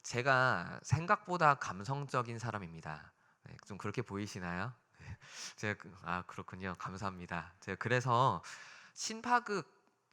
제가 생각보다 감성적인 사람입니다. 네, 좀 그렇게 보이시나요? 네. 제가 그렇군요. 감사합니다. 제가 그래서 신파극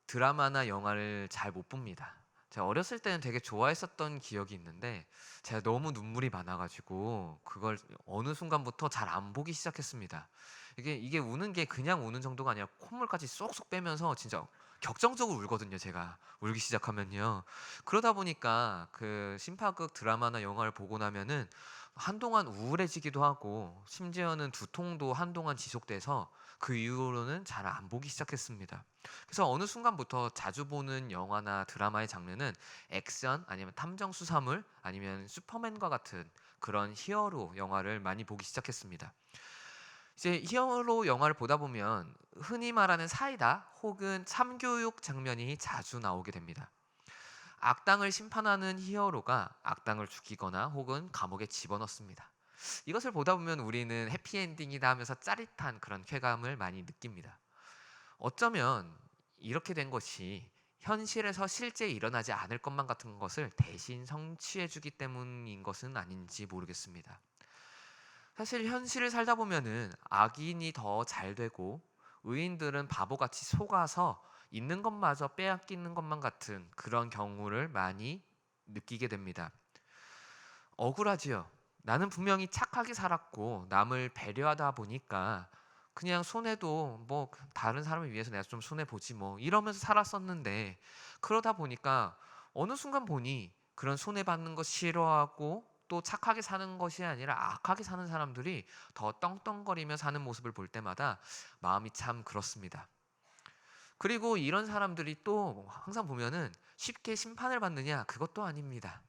드라마나 영화를 잘 못 봅니다. 제가 어렸을 때는 되게 좋아했었던 기억이 있는데 제가 너무 눈물이 많아 가지고 그걸 어느 순간부터 잘 안 보기 시작했습니다. 이게 우는 게 그냥 우는 정도가 아니라 콧물까지 쏙쏙 빼면서 진짜 격정적으로 울거든요, 제가. 울기 시작하면요. 그러다 보니까 그 신파극 드라마나 영화를 보고 나면은 한동안 우울해지기도 하고 심지어는 두통도 한동안 지속돼서 그 이후로는 잘 안 보기 시작했습니다. 그래서 어느 순간부터 자주 보는 영화나 드라마의 장르는 액션 아니면 탐정 수사물 아니면 슈퍼맨과 같은 그런 히어로 영화를 많이 보기 시작했습니다. 이제 히어로 영화를 보다 보면 흔히 말하는 사이다 혹은 참교육 장면이 자주 나오게 됩니다. 악당을 심판하는 히어로가 악당을 죽이거나 혹은 감옥에 집어넣습니다. 이것을 보다 보면 우리는 해피엔딩이다 하면서 짜릿한 그런 쾌감을 많이 느낍니다. 어쩌면 이렇게 된 것이 현실에서 실제 일어나지 않을 것만 같은 것을 대신 성취해주기 때문인 것은 아닌지 모르겠습니다. 사실 현실을 살다 보면은 악인이 더 잘 되고 의인들은 바보같이 속아서 있는 것마저 빼앗기는 것만 같은 그런 경우를 많이 느끼게 됩니다. 억울하지요. 나는 분명히 착하게 살았고 남을 배려하다 보니까 그냥 손해도 뭐 다른 사람을 위해서 내가 좀 손해 보지 뭐 이러면서 살았었는데 그러다 보니까 어느 순간 보니 그런 손해 받는 거 싫어하고 또 착하게 사는 것이 아니라 악하게 사는 사람들이 더 떵떵거리며 사는 모습을 볼 때마다 마음이 참 그렇습니다. 그리고 이런 사람들이 또 항상 보면은 쉽게 심판을 받느냐 그것도 아닙니다.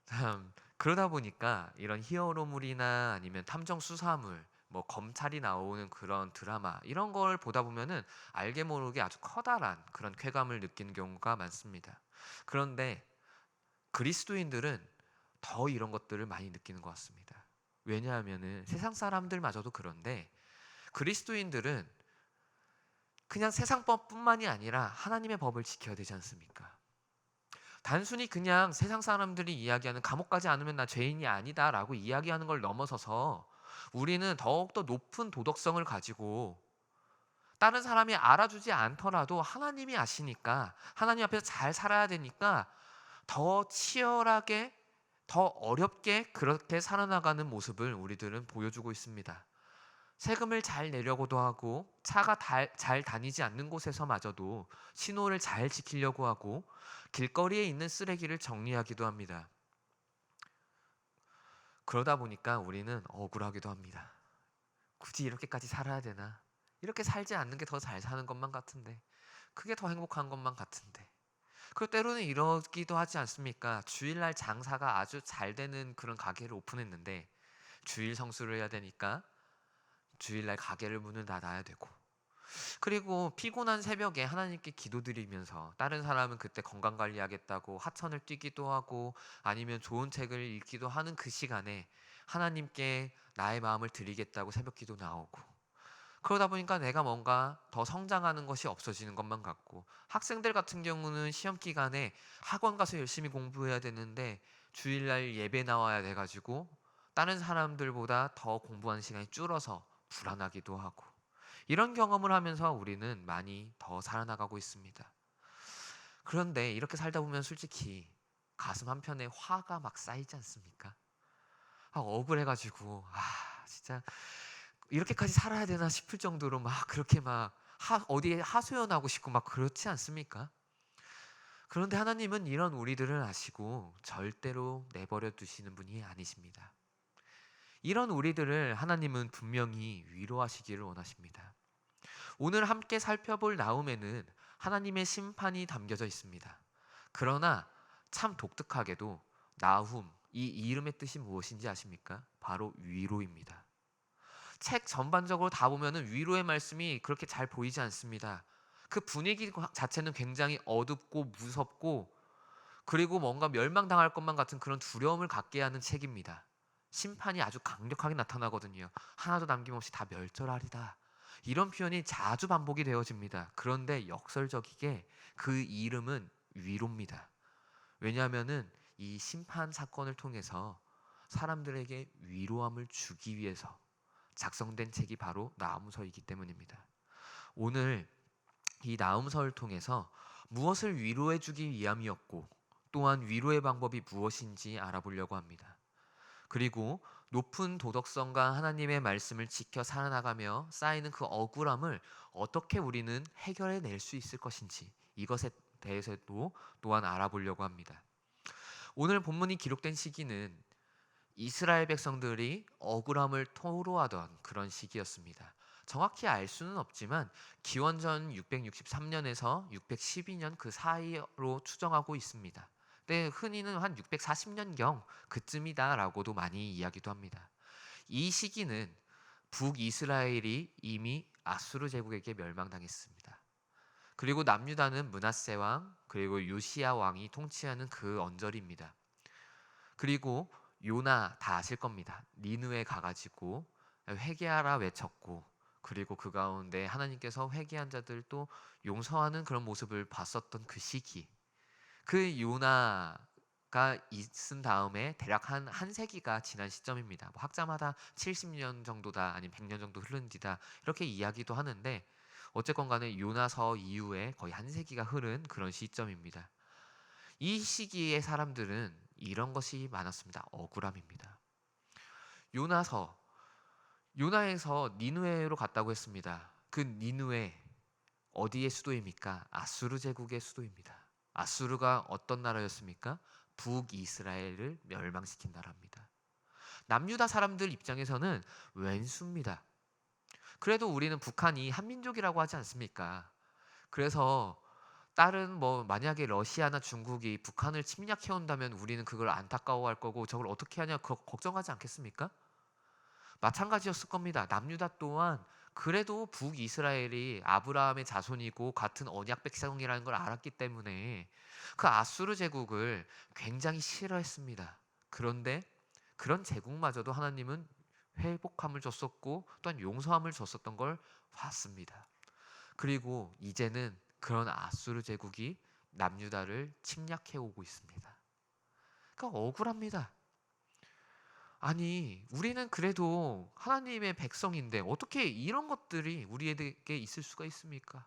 참 그러다 보니까 이런 히어로물이나 아니면 탐정 수사물 뭐 검찰이 나오는 그런 드라마 이런 걸 보다 보면은 알게 모르게 아주 커다란 그런 쾌감을 느끼는 경우가 많습니다. 그런데 그리스도인들은 더 이런 것들을 많이 느끼는 것 같습니다. 왜냐하면은 세상 사람들마저도 그런데 그리스도인들은 그냥 세상 법뿐만이 아니라 하나님의 법을 지켜야 되지 않습니까? 단순히 그냥 세상 사람들이 이야기하는 감옥 가지 않으면 나 죄인이 아니다라고 이야기하는 걸 넘어서서 우리는 더욱더 높은 도덕성을 가지고 다른 사람이 알아주지 않더라도 하나님이 아시니까 하나님 앞에서 잘 살아야 되니까 더 치열하게 더 어렵게 그렇게 살아나가는 모습을 우리들은 보여주고 있습니다. 세금을 잘 내려고도 하고 차가 잘 다니지 않는 곳에서마저도 신호를 잘 지키려고 하고 길거리에 있는 쓰레기를 정리하기도 합니다. 그러다 보니까 우리는 억울하기도 합니다. 굳이 이렇게까지 살아야 되나? 이렇게 살지 않는 게 더 잘 사는 것만 같은데 그게 더 행복한 것만 같은데 그리고 때로는 이러기도 하지 않습니까? 주일날 장사가 아주 잘 되는 그런 가게를 오픈했는데 주일 성수를 해야 되니까 주일날 가게를 문을 닫아야 되고 그리고 피곤한 새벽에 하나님께 기도드리면서 다른 사람은 그때 건강관리하겠다고 하천을 뛰기도 하고 아니면 좋은 책을 읽기도 하는 그 시간에 하나님께 나의 마음을 드리겠다고 새벽기도 나오고 그러다 보니까 내가 뭔가 더 성장하는 것이 없어지는 것만 같고 학생들 같은 경우는 시험 기간에 학원 가서 열심히 공부해야 되는데 주일날 예배 나와야 돼가지고 다른 사람들보다 더 공부하는 시간이 줄어서 불안하기도 하고 이런 경험을 하면서 우리는 많이 더 살아나가고 있습니다. 그런데 이렇게 살다 보면 솔직히 가슴 한편에 화가 막 쌓이지 않습니까? 억울해가지고 진짜 이렇게까지 살아야 되나 싶을 정도로 막 그렇게 막 어디에 하소연하고 싶고 막 그렇지 않습니까? 그런데 하나님은 이런 우리들을 아시고 절대로 내버려 두시는 분이 아니십니다. 이런 우리들을 하나님은 분명히 위로하시기를 원하십니다. 오늘 함께 살펴볼 나움에는 하나님의 심판이 담겨져 있습니다. 그러나 참 독특하게도 나훔, 이 이름의 뜻이 무엇인지 아십니까? 바로 위로입니다. 책 전반적으로 다 보면은 위로의 말씀이 그렇게 잘 보이지 않습니다. 그 분위기 자체는 굉장히 어둡고 무섭고 그리고 뭔가 멸망당할 것만 같은 그런 두려움을 갖게 하는 책입니다. 심판이 아주 강력하게 나타나거든요. 하나도 남김없이 다 멸절하리다. 이런 표현이 자주 반복이 되어집니다. 그런데 역설적이게 그 이름은 위로입니다. 왜냐하면은 이 심판 사건을 통해서 사람들에게 위로함을 주기 위해서 작성된 책이 바로 나훔서이기 때문입니다. 오늘 이 나훔서를 통해서 무엇을 위로해 주기 위함이었고 또한 위로의 방법이 무엇인지 알아보려고 합니다. 그리고 높은 도덕성과 하나님의 말씀을 지켜 살아나가며 쌓이는 그 억울함을 어떻게 우리는 해결해 낼 수 있을 것인지 이것에 대해서도 또한 알아보려고 합니다. 오늘 본문이 기록된 시기는 이스라엘 백성들이 억울함을 토로하던 그런 시기였습니다. 정확히 알 수는 없지만 기원전 663년에서 612년 그 사이로 추정하고 있습니다. 근데 흔히는 한 640년경 그쯤이다라고도 많이 이야기도 합니다. 이 시기는 북이스라엘이 이미 아수르 제국에게 멸망당했습니다. 그리고 남유다는 므낫세 왕 그리고 요시야 왕이 통치하는 그 언저리입니다. 그리고 요나 다 아실 겁니다. 니느웨 가가지고 회개하라 외쳤고 그리고 그 가운데 하나님께서 회개한 자들도 용서하는 그런 모습을 봤었던 그 시기, 그 요나가 있은 다음에 대략 한 세기가 지난 시점입니다. 뭐 학자마다 70년 정도다 아니면 100년 정도 흐른 뒤다 이렇게 이야기도 하는데 어쨌건 간에 요나서 이후에 거의 한 세기가 흐른 그런 시점입니다. 이 시기의 사람들은 이런 것이 많았습니다. 억울함입니다. 요나서 요나에서 니느웨로 갔다고 했습니다. 그 니느웨 어디의 수도입니까? 아수르 제국의 수도입니다. 아수르가 어떤 나라였습니까? 북이스라엘을 멸망시킨 나라입니다. 남유다 사람들 입장에서는 왼수입니다. 그래도 우리는 북한이 한민족이라고 하지 않습니까? 그래서 다른 뭐 만약에 러시아나 중국이 북한을 침략해 온다면 우리는 그걸 안타까워할 거고 저걸 어떻게 하냐 걱정하지 않겠습니까? 마찬가지였을 겁니다. 남유다 또한 그래도 북이스라엘이 아브라함의 자손이고 같은 언약 백성이라는 걸 알았기 때문에 그 아수르 제국을 굉장히 싫어했습니다. 그런데 그런 제국마저도 하나님은 회복함을 줬었고 또한 용서함을 줬었던 걸 봤습니다. 그리고 이제는 그런 아수르 제국이 남유다를 침략해 오고 있습니다. 그러니까 억울합니다. 아니, 우리는 그래도 하나님의 백성인데 어떻게 이런 것들이 우리에게 있을 수가 있습니까?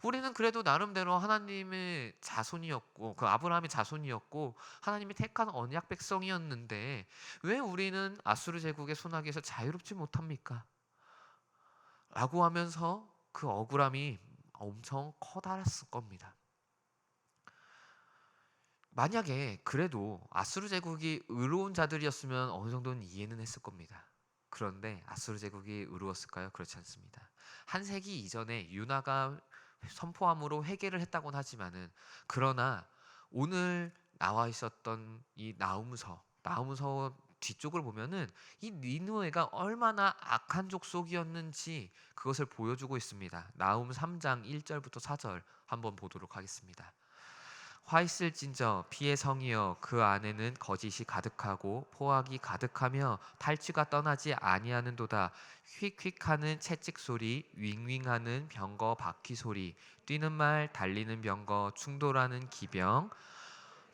우리는 그래도 나름대로 하나님의 자손이었고 그 아브라함의 자손이었고 하나님이 택한 언약 백성이었는데 왜 우리는 아수르 제국의 손아귀에서 자유롭지 못합니까? 라고 하면서 그 억울함이 엄청 커다랐을 겁니다. 만약에 그래도 아수르 제국이 의로운 자들이었으면 어느 정도는 이해는 했을 겁니다. 그런데 아수르 제국이 의로웠을까요? 그렇지 않습니다. 한 세기 이전에 유나가 선포함으로 회개를 했다고는 하지만은 그러나 오늘 나와 있었던 이 나훔서 뒤쪽을 보면은 이 니느웨가 얼마나 악한 족속이었는지 그것을 보여주고 있습니다. 나훔 3장 1절부터 4절 한번 보도록 하겠습니다. 화 있을진저 피의 성이여 그 안에는 거짓이 가득하고 포악이 가득하며 탈취가 떠나지 아니하는도다. 휙휙하는 채찍 소리 윙윙하는 병거 바퀴 소리 뛰는 말 달리는 병거 충돌하는 기병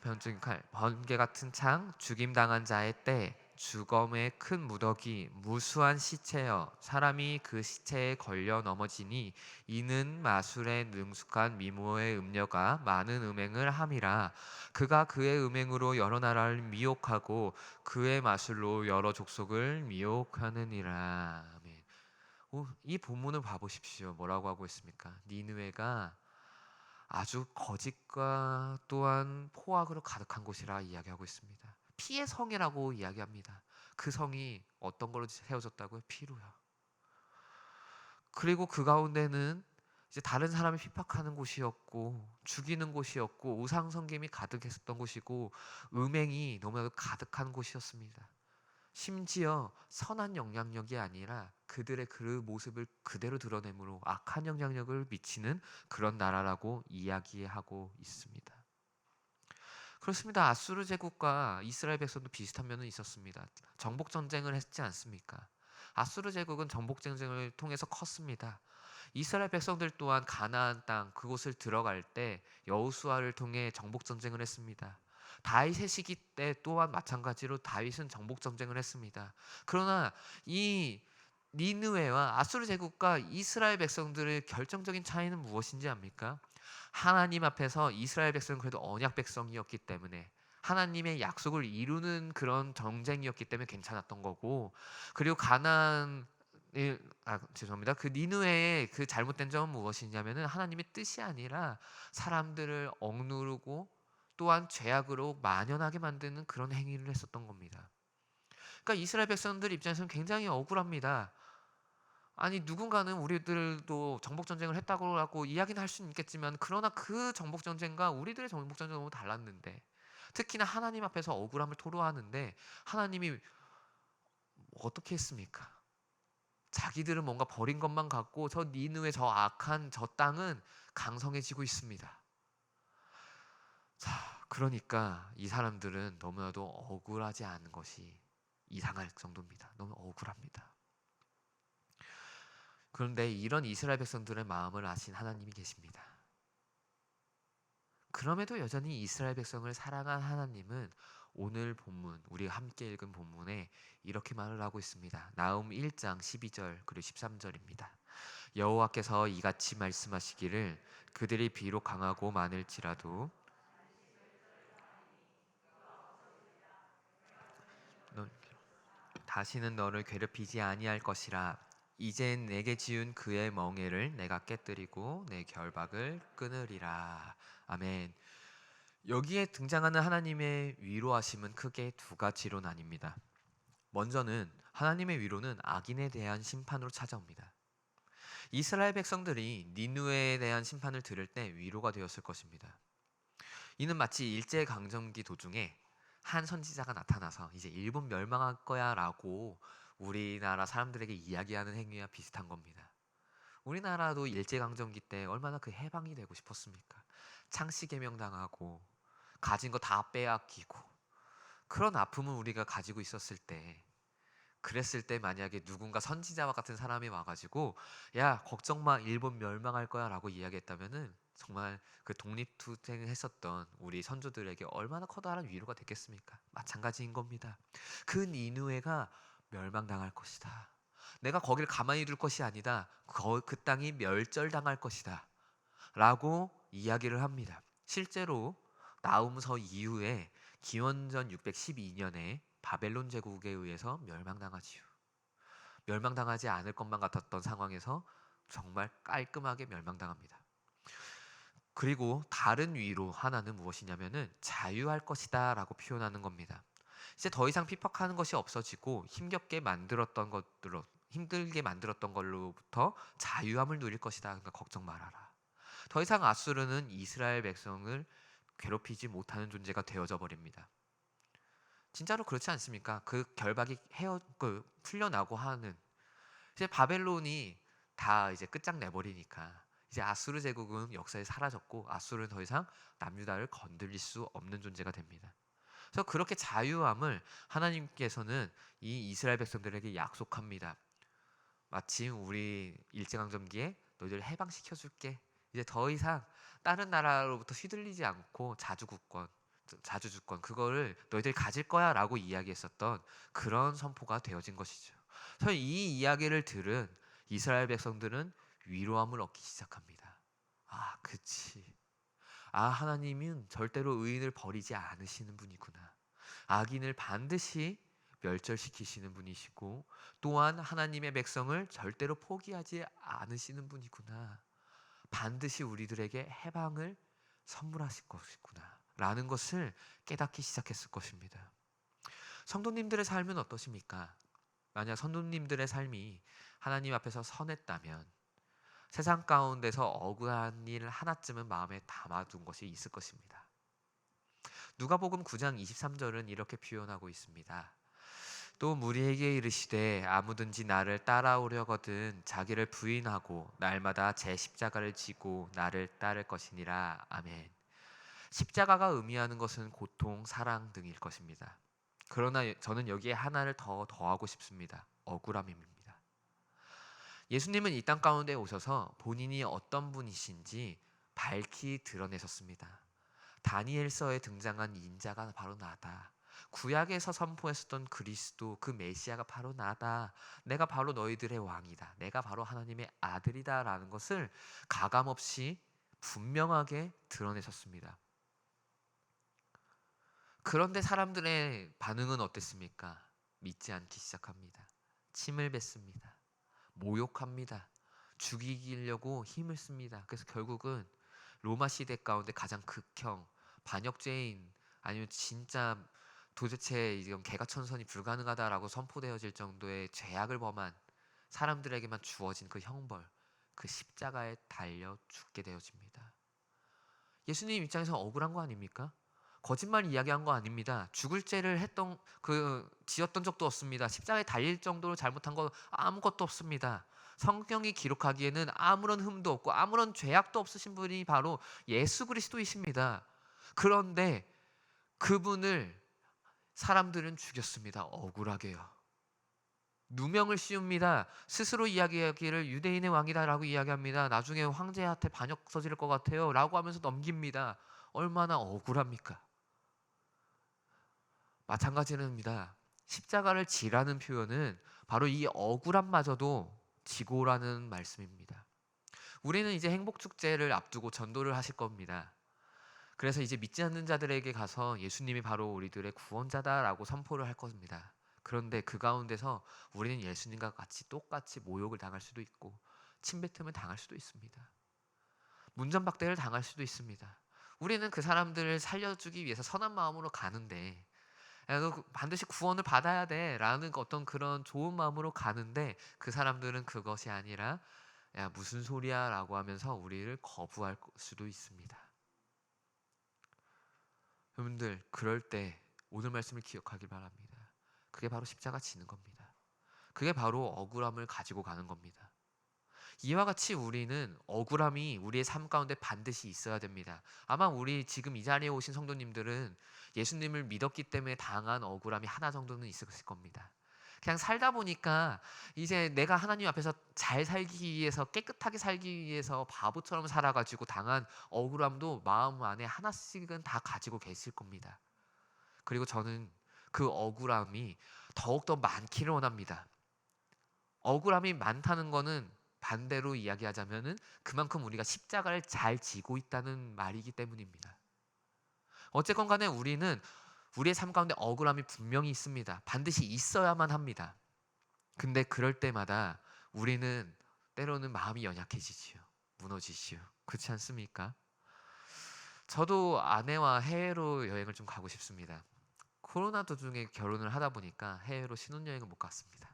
변증 칼 번개 같은 창 죽임당한 자의 때 주검의 큰 무더기 무수한 시체여 사람이 그 시체에 걸려 넘어지니 이는 마술에 능숙한 미모의 음녀가 많은 음행을 함이라. 그가 그의 음행으로 여러 나라를 미혹하고 그의 마술로 여러 족속을 미혹하느니라. 아멘. 이 본문을 봐보십시오. 뭐라고 하고 있습니까? 니느웨가 아주 거짓과 또한 포악으로 가득한 곳이라 이야기하고 있습니다. 피의 성이라고 이야기합니다. 그 성이 어떤 걸로 세워졌다고요? 피로요. 그리고 그 가운데는 이제 다른 사람을 핍박하는 곳이었고 죽이는 곳이었고 우상 섬김이 가득했었던 곳이고 음행이 너무나도 가득한 곳이었습니다. 심지어 선한 영향력이 아니라 그들의 그 모습을 그대로 드러내므로 악한 영향력을 미치는 그런 나라라고 이야기하고 있습니다. 그렇습니다. 아수르 제국과 이스라엘 백성도 비슷한 면은 있었습니다. 정복 전쟁을 했지 않습니까? 아수르 제국은 정복 전쟁을 통해서 컸습니다. 이스라엘 백성들 또한 가나안 땅 그곳을 들어갈 때 여호수아를 통해 정복 전쟁을 했습니다. 다윗의 시기 때 또한 마찬가지로 다윗은 정복 전쟁을 했습니다. 그러나 이 니느웨와 아수르 제국과 이스라엘 백성들의 결정적인 차이는 무엇인지 압니까? 하나님 앞에서 이스라엘 백성은 그래도 언약 백성이었기 때문에 하나님의 약속을 이루는 그런 전쟁이었기 때문에 괜찮았던 거고, 그리고 죄송합니다. 그 니느웨의 그 잘못된 점은 무엇이냐면은 하나님의 뜻이 아니라 사람들을 억누르고 또한 죄악으로 만연하게 만드는 그런 행위를 했었던 겁니다. 그러니까 이스라엘 백성들 입장에서는 굉장히 억울합니다. 아니 누군가는 우리들도 정복 전쟁을 했다고 하고 이야기는 할 수는 있겠지만, 그러나 그 정복 전쟁과 우리들의 정복 전쟁은 너무 달랐는데, 특히나 하나님 앞에서 억울함을 토로하는데 하나님이 어떻게 했습니까? 자기들은 뭔가 버린 것만 같고 저 니느웨 저 악한 저 땅은 강성해지고 있습니다. 자, 그러니까 이 사람들은 너무나도 억울하지 않은 것이 이상할 정도입니다. 너무 억울합니다. 그런데 이런 이스라엘 백성들의 마음을 아신 하나님이 계십니다. 그럼에도 여전히 이스라엘 백성을 사랑한 하나님은 오늘 본문, 우리가 함께 읽은 본문에 이렇게 말을 하고 있습니다. 나훔 1장 12절 그리고 13절입니다. 여호와께서 이같이 말씀하시기를 그들이 비록 강하고 많을지라도 다시는 너를 괴롭히지 아니할 것이라. 이젠 내게 지은 그의 멍에를 내가 깨뜨리고 내 결박을 끊으리라. 아멘. 여기에 등장하는 하나님의 위로하심은 크게 두 가지로 나뉩니다. 먼저는 하나님의 위로는 악인에 대한 심판으로 찾아옵니다. 이스라엘 백성들이 니느웨에 대한 심판을 들을 때 위로가 되었을 것입니다. 이는 마치 일제강점기 도중에 한 선지자가 나타나서 이제 일본 멸망할 거야 라고 우리나라 사람들에게 이야기하는 행위와 비슷한 겁니다. 우리나라도 일제강점기 때 얼마나 그 해방이 되고 싶었습니까? 창씨개명 당하고 가진 거 다 빼앗기고, 그런 아픔을 우리가 가지고 있었을 때, 그랬을 때 만약에 누군가 선지자와 같은 사람이 와가지고 야 걱정 마 일본 멸망할 거야 라고 이야기했다면은 정말 그 독립투쟁을 했었던 우리 선조들에게 얼마나 커다란 위로가 됐겠습니까? 마찬가지인 겁니다. 그 니누에가 멸망당할 것이다. 내가 거길 가만히 둘 것이 아니다. 그 땅이 멸절당할 것이다 라고 이야기를 합니다. 실제로 나훔서 이후에 기원전 612년에 바벨론 제국에 의해서 멸망당하지요. 멸망당하지 않을 것만 같았던 상황에서 정말 깔끔하게 멸망당합니다. 그리고 다른 위로 하나는 무엇이냐면은 자유할 것이다 라고 표현하는 겁니다. 이제 더 이상 핍박하는 것이 없어지고 힘겹게 만들었던 것들로, 힘들게 만들었던 걸로부터 자유함을 누릴 것이다. 그러니까 걱정 말아라. 더 이상 아수르는 이스라엘 백성을 괴롭히지 못하는 존재가 되어져 버립니다. 진짜로 그렇지 않습니까? 그 결박이 풀려나고 하는, 이제 바벨론이 다 이제 끝장내버리니까 이제 아수르 제국은 역사에 사라졌고 아수르는 더 이상 남유다를 건드릴 수 없는 존재가 됩니다. 그래서 그렇게 자유함을 하나님께서는 이 이스라엘 백성들에게 약속합니다. 마침 우리 일제강점기에 너희들 해방시켜줄게. 이제 더 이상 다른 나라로부터 휘둘리지 않고 자주주권 그거를 너희들이 가질 거야 라고 이야기했었던 그런 선포가 되어진 것이죠. 그래서 이 이야기를 들은 이스라엘 백성들은 위로함을 얻기 시작합니다. 아 그치, 하나님은 절대로 의인을 버리지 않으시는 분이구나. 악인을 반드시 멸절시키시는 분이시고 또한 하나님의 백성을 절대로 포기하지 않으시는 분이구나. 반드시 우리들에게 해방을 선물하실 것이구나 라는 것을 깨닫기 시작했을 것입니다. 성도님들의 삶은 어떠십니까? 만약 성도님들의 삶이 하나님 앞에서 선했다면 세상 가운데서 억울한 일 하나쯤은 마음에 담아둔 것이 있을 것입니다. 누가복음 9장 23절은 이렇게 표현하고 있습니다. 또 무리에게 이르시되 아무든지 나를 따라오려거든 자기를 부인하고 날마다 제 십자가를 지고 나를 따를 것이니라. 아멘. 십자가가 의미하는 것은 고통, 사랑 등일 것입니다. 그러나 저는 여기에 하나를 더 더하고 싶습니다. 억울함입니다. 예수님은 이 땅 가운데 오셔서 본인이 어떤 분이신지 밝히 드러내셨습니다. 다니엘서에 등장한 인자가 바로 나다. 구약에서 선포했었던 그리스도, 그 메시아가 바로 나다. 내가 바로 너희들의 왕이다. 내가 바로 하나님의 아들이다라는 것을 가감없이 분명하게 드러내셨습니다. 그런데 사람들의 반응은 어땠습니까? 믿지 않기 시작합니다. 침을 뱉습니다. 모욕합니다. 죽이려고 힘을 씁니다. 그래서 결국은 로마 시대 가운데 가장 극형, 반역죄인, 아니면 진짜 도대체 이건 개가천선이 불가능하다라고 선포되어질 정도의 죄악을 범한 사람들에게만 주어진 그 형벌, 그 십자가에 달려 죽게 되어집니다. 예수님 입장에서 억울한 거 아닙니까? 거짓말 이야기한 거 아닙니다. 죽을 죄를 지었던 적도 없습니다. 십자가에 달릴 정도로 잘못한 거 아무것도 없습니다. 성경이 기록하기에는 아무런 흠도 없고 아무런 죄악도 없으신 분이 바로 예수 그리스도이십니다. 그런데 그분을 사람들은 죽였습니다. 억울하게요. 누명을 씌웁니다. 스스로 이야기하기를 유대인의 왕이다라고 이야기합니다. 나중에 황제한테 반역 서지를 것 같아요 라고 하면서 넘깁니다. 얼마나 억울합니까? 마찬가지입니다. 십자가를 지라는 표현은 바로 이 억울함마저도 지고라는 말씀입니다. 우리는 이제 행복축제를 앞두고 전도를 하실 겁니다. 그래서 이제 믿지 않는 자들에게 가서 예수님이 바로 우리들의 구원자다라고 선포를 할 겁니다. 그런데 그 가운데서 우리는 예수님과 같이 똑같이 모욕을 당할 수도 있고 침뱉음을 당할 수도 있습니다. 문전박대를 당할 수도 있습니다. 우리는 그 사람들을 살려주기 위해서 선한 마음으로 가는데, 야, 너 반드시 구원을 받아야 돼 라는 어떤 그런 좋은 마음으로 가는데, 그 사람들은 그것이 아니라 야 무슨 소리야 라고 하면서 우리를 거부할 수도 있습니다. 여러분들, 그럴 때 오늘 말씀을 기억하길 바랍니다. 그게 바로 십자가 지는 겁니다. 그게 바로 억울함을 가지고 가는 겁니다. 이와 같이 우리는 억울함이 우리의 삶 가운데 반드시 있어야 됩니다. 아마 우리 지금 이 자리에 오신 성도님들은 예수님을 믿었기 때문에 당한 억울함이 하나 정도는 있었을 겁니다. 그냥 살다 보니까 이제 내가 하나님 앞에서 잘 살기 위해서, 깨끗하게 살기 위해서 바보처럼 살아가지고 당한 억울함도 마음 안에 하나씩은 다 가지고 계실 겁니다. 그리고 저는 그 억울함이 더욱더 많기를 원합니다. 억울함이 많다는 거는 반대로 이야기하자면은 그만큼 우리가 십자가를 잘 지고 있다는 말이기 때문입니다. 어쨌건 간에 우리는 우리의 삶 가운데 억울함이 분명히 있습니다. 반드시 있어야만 합니다. 근데 그럴 때마다 우리는 때로는 마음이 연약해지지요. 무너지지요. 그렇지 않습니까? 저도 아내와 해외로 여행을 좀 가고 싶습니다. 코로나 도중에 결혼을 하다 보니까 해외로 신혼여행을 못 갔습니다.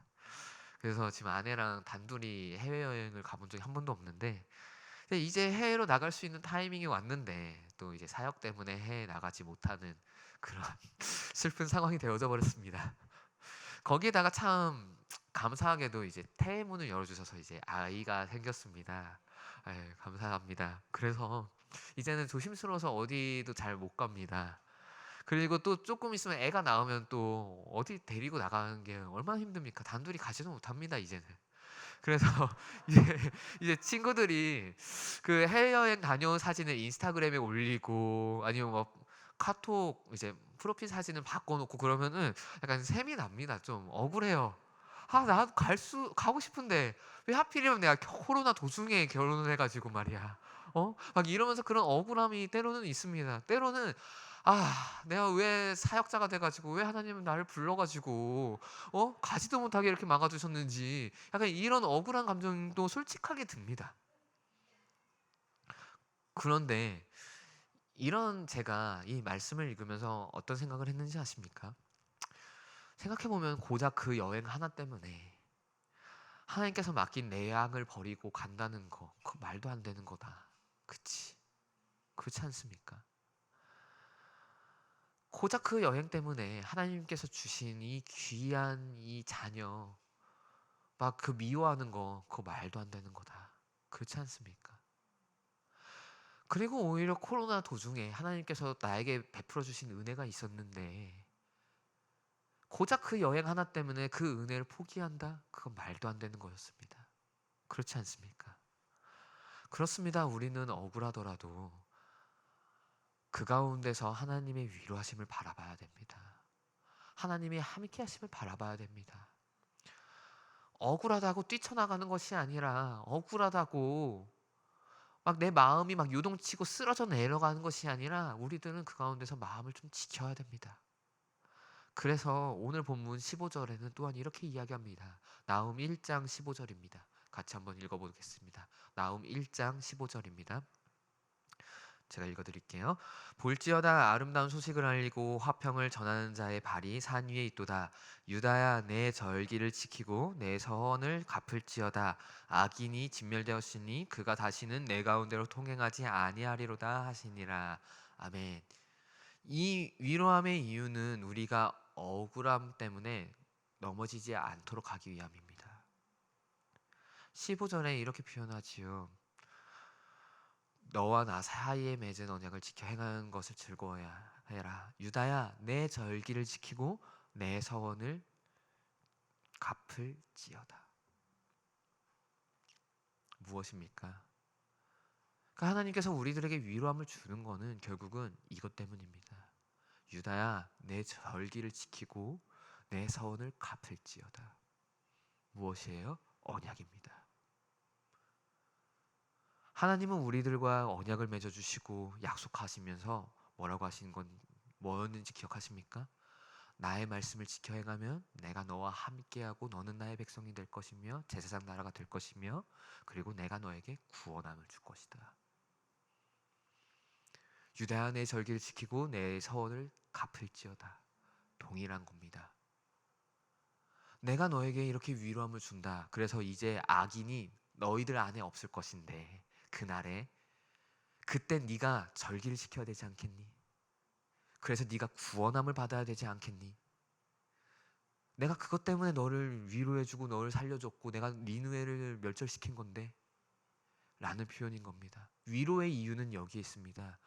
그래서 지금 아내랑 단둘이 해외여행을 가본 적이 한 번도 없는데, 근데 이제 해외로 나갈 수 있는 타이밍이 왔는데 또 이제 사역 때문에 해외 나가지 못하는 그런 슬픈 상황이 되어져 버렸습니다. 거기에다가 참 감사하게도 이제 태문을 열어주셔서 이제 아이가 생겼습니다. 아유, 감사합니다. 그래서 이제는 조심스러워서 어디도 잘 못 갑니다. 그리고 또 조금 있으면 애가 나오면 또 어디 데리고 나가는 게 얼마나 힘듭니까? 단둘이 가지도 못합니다, 이제는. 그래서 이제 친구들이 그 해외여행 다녀온 사진을 인스타그램에 올리고 아니면 뭐 카톡 이제 프로필 사진을 바꿔놓고 그러면은 약간 셈이 납니다. 좀 억울해요. 아, 나 가고 싶은데 왜 하필이면 내가 코로나 도중에 결혼을 해가지고 말이야. 막 이러면서 그런 억울함이 때로는 있습니다. 때로는 내가 왜 사역자가 돼가지고 왜 하나님은 나를 불러가지고 가지도 못하게 이렇게 막아주셨는지 약간 이런 억울한 감정도 솔직하게 듭니다. 그런데 이런 제가 이 말씀을 읽으면서 어떤 생각을 했는지 아십니까? 생각해보면 고작 그 여행 하나 때문에 하나님께서 맡긴 내 양을 버리고 간다는 거, 그거 말도 안 되는 거다. 그치? 그렇지 않습니까? 고작 그 여행 때문에 하나님께서 주신 이 귀한 이 자녀 막 그 미워하는 거, 그거 말도 안 되는 거다. 그렇지 않습니까? 그리고 오히려 코로나 도중에 하나님께서 나에게 베풀어 주신 은혜가 있었는데 고작 그 여행 하나 때문에 그 은혜를 포기한다? 그건 말도 안 되는 거였습니다. 그렇지 않습니까? 그렇습니다. 우리는 억울하더라도 그 가운데서 하나님의 위로하심을 바라봐야 됩니다. 하나님의 함께 하심을 바라봐야 됩니다. 억울하다고 뛰쳐나가는 것이 아니라, 억울하다고 막 내 마음이 막 요동치고 쓰러져 내려가는 것이 아니라, 우리들은 그 가운데서 마음을 좀 지켜야 됩니다. 그래서 오늘 본문 15절에는 또한 이렇게 이야기합니다. 나훔 1장 15절입니다. 같이 한번 읽어보겠습니다. 나훔 1장 15절입니다. 제가 읽어드릴게요. 볼지어다 아름다운 소식을 알리고 화평을 전하는 자의 발이 산 위에 있도다. 유다야, 내 절기를 지키고 내 서원을 갚을지어다. 악인이 진멸되었으니 그가 다시는 내 가운데로 통행하지 아니하리로다 하시니라. 아멘. 이 위로함의 이유는 우리가 억울함 때문에 넘어지지 않도록 하기 위함입니다. 15절에 이렇게 표현하지요. 너와 나 사이에 맺은 언약을 지켜 행하는 것을 즐거워야 해라. 유다야, 내 절기를 지키고 내 서원을 갚을지어다. 무엇입니까? 그러니까 하나님께서 우리들에게 위로함을 주는 것은 결국은 이것 때문입니다. 유다야, 내 절기를 지키고 내 서원을 갚을지어다. 무엇이에요? 언약입니다. 하나님은 우리들과 언약을 맺어주시고 약속하시면서 뭐라고 하시는 건 뭐였는지 기억하십니까? 나의 말씀을 지켜 행하면 내가 너와 함께하고 너는 나의 백성이 될 것이며 제사장 나라가 될 것이며 그리고 내가 너에게 구원함을 줄 것이다. 유다야, 내 절기를 지키고 내 서원을 갚을지어다. 동일한 겁니다. 내가 너에게 이렇게 위로함을 준다. 그래서 이제 악인이 너희들 안에 없을 것인데 그날에 그때 네가 절기를 지켜야 되지 않겠니? 그래서 네가 구원함을 받아야 되지 않겠니? 내가 그것 때문에 너를 위로해주고 너를 살려줬고 내가 니느웨를 멸절시킨 건데 라는 표현인 겁니다. 위로의 이유는 여기에 있습니다.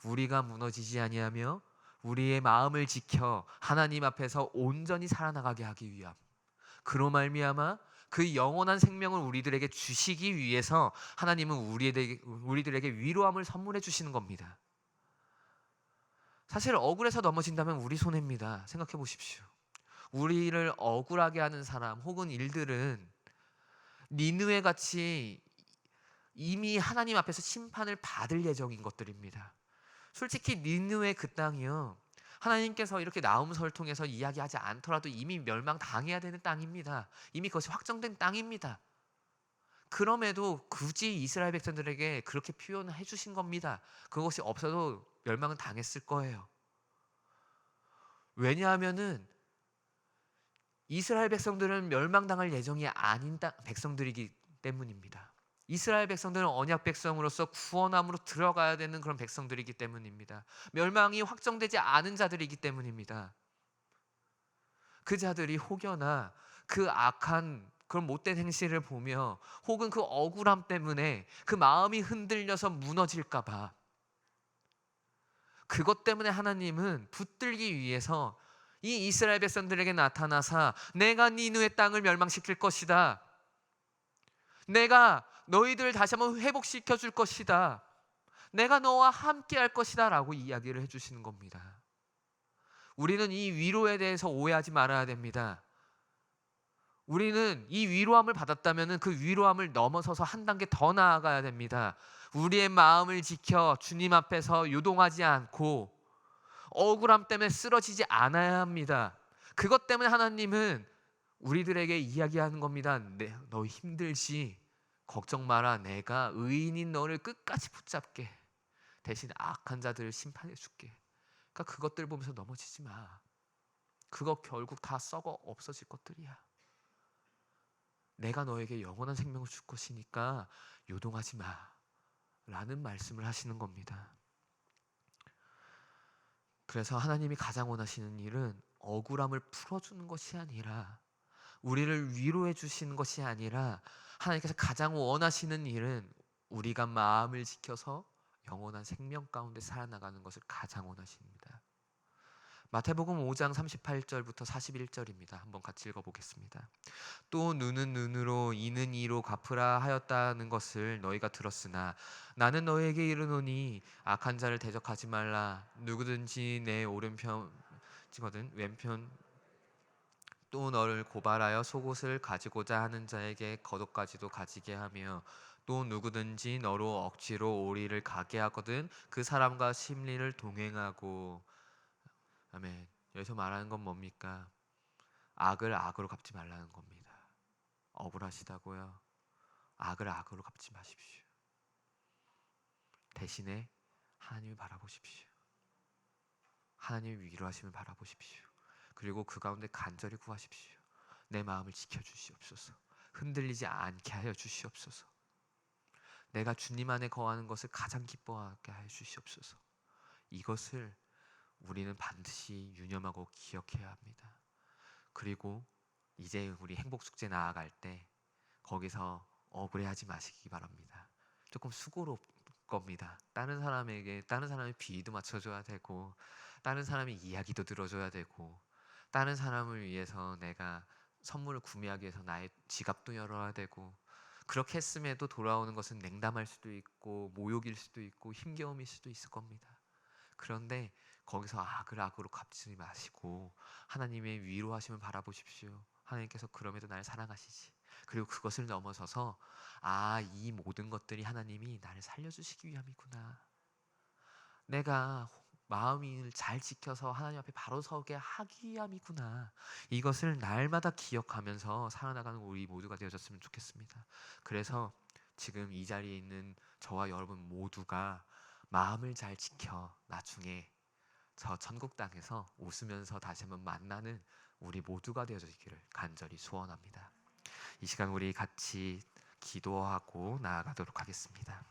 우리가 무너지지 아니하며 우리의 마음을 지켜 하나님 앞에서 온전히 살아나가게 하기 위함. 그로 말미암아 그 영원한 생명을 우리들에게 주시기 위해서 하나님은 우리들에게 위로함을 선물해 주시는 겁니다. 사실 억울해서 넘어진다면 우리 손해입니다. 생각해 보십시오. 우리를 억울하게 하는 사람 혹은 일들은 니느웨 같이 이미 하나님 앞에서 심판을 받을 예정인 것들입니다. 솔직히 니느웨 그 땅이요, 하나님께서 이렇게 나훔서를 통해서 이야기하지 않더라도 이미 멸망당해야 되는 땅입니다. 이미 그것이 확정된 땅입니다. 그럼에도 굳이 이스라엘 백성들에게 그렇게 표현해 주신 겁니다. 그것이 없어도 멸망은 당했을 거예요. 왜냐하면은 이스라엘 백성들은 멸망당할 예정이 아닌 백성들이기 때문입니다. 이스라엘 백성들은 언약 백성으로서 구원함으로 들어가야 되는 그런 백성들이기 때문입니다. 멸망이 확정되지 않은 자들이기 때문입니다. 그 자들이 혹여나 그 악한 그런 못된 행실을 보며 혹은 그 억울함 때문에 그 마음이 흔들려서 무너질까 봐, 그것 때문에 하나님은 붙들기 위해서 이 이스라엘 백성들에게 나타나사 내가 니느웨 땅을 멸망시킬 것이다. 내가 너희들을 다시 한번 회복시켜 줄 것이다. 내가 너와 함께 할 것이다 라고 이야기를 해주시는 겁니다. 우리는 이 위로에 대해서 오해하지 말아야 됩니다. 우리는 이 위로함을 받았다면 그 위로함을 넘어서서 한 단계 더 나아가야 됩니다. 우리의 마음을 지켜 주님 앞에서 요동하지 않고 억울함 때문에 쓰러지지 않아야 합니다. 그것 때문에 하나님은 우리들에게 이야기하는 겁니다. 너 힘들지? 걱정 마라. 내가 의인인 너를 끝까지 붙잡게. 대신 악한 자들을 심판해 줄게. 그러니까 그것들 보면서 넘어지지 마. 그거 결국 다 썩어 없어질 것들이야. 내가 너에게 영원한 생명을 줄 것이니까 요동하지 마 라는 말씀을 하시는 겁니다. 그래서 하나님이 가장 원하시는 일은 억울함을 풀어주는 것이 아니라, 우리를 위로해 주시는 것이 아니라, 하나님께서 가장 원하시는 일은 우리가 마음을 지켜서 영원한 생명 가운데 살아나가는 것을 가장 원하십니다. 마태복음 5장 38절부터 41절입니다. 한번 같이 읽어보겠습니다. 또 눈은 눈으로 이는 이로 갚으라 하였다는 것을 너희가 들었으나 나는 너희에게 이르노니 악한 자를 대적하지 말라. 누구든지 내 오른편 지거든 왼편 또 너를 고발하여 속옷을 가지고자 하는 자에게 겉옷까지도 가지게 하며 또 누구든지 너로 억지로 오리를 가게 하거든 그 사람과 심리를 동행하고. 아멘. 여기서 말하는 건 뭡니까? 악을 악으로 갚지 말라는 겁니다. 억울하시다고요? 악을 악으로 갚지 마십시오. 대신에 하나님을 바라보십시오. 하나님의 위로하심을 바라보십시오. 그리고 그 가운데 간절히 구하십시오. 내 마음을 지켜주시옵소서. 흔들리지 않게 하여 주시옵소서. 내가 주님 안에 거하는 것을 가장 기뻐하게 하여 주시옵소서. 이것을 우리는 반드시 유념하고 기억해야 합니다. 그리고 이제 우리 행복축제 나아갈 때 거기서 억울해하지 마시기 바랍니다. 조금 수고로울 겁니다. 다른 사람의 비위도 맞춰줘야 되고 다른 사람의 이야기도 들어줘야 되고 다른 사람을 위해서 내가 선물을 구매하기 위해서 나의 지갑도 열어야 되고 그렇게 했음에도 돌아오는 것은 냉담할 수도 있고 모욕일 수도 있고 힘겨움일 수도 있을 겁니다. 그런데 거기서 악을 악으로 갚지 마시고 하나님의 위로하심을 바라보십시오. 하나님께서 그럼에도 나를 사랑하시지. 그리고 그것을 넘어서서 이 모든 것들이 하나님이 나를 살려주시기 위함이구나. 내가 마음을 잘 지켜서 하나님 앞에 바로 서게 하기 위함이구나. 이것을 날마다 기억하면서 살아나가는 우리 모두가 되어졌으면 좋겠습니다. 그래서 지금 이 자리에 있는 저와 여러분 모두가 마음을 잘 지켜 나중에 저 천국 땅에서 웃으면서 다시 한번 만나는 우리 모두가 되어지기를 간절히 소원합니다. 이 시간 우리 같이 기도하고 나아가도록 하겠습니다.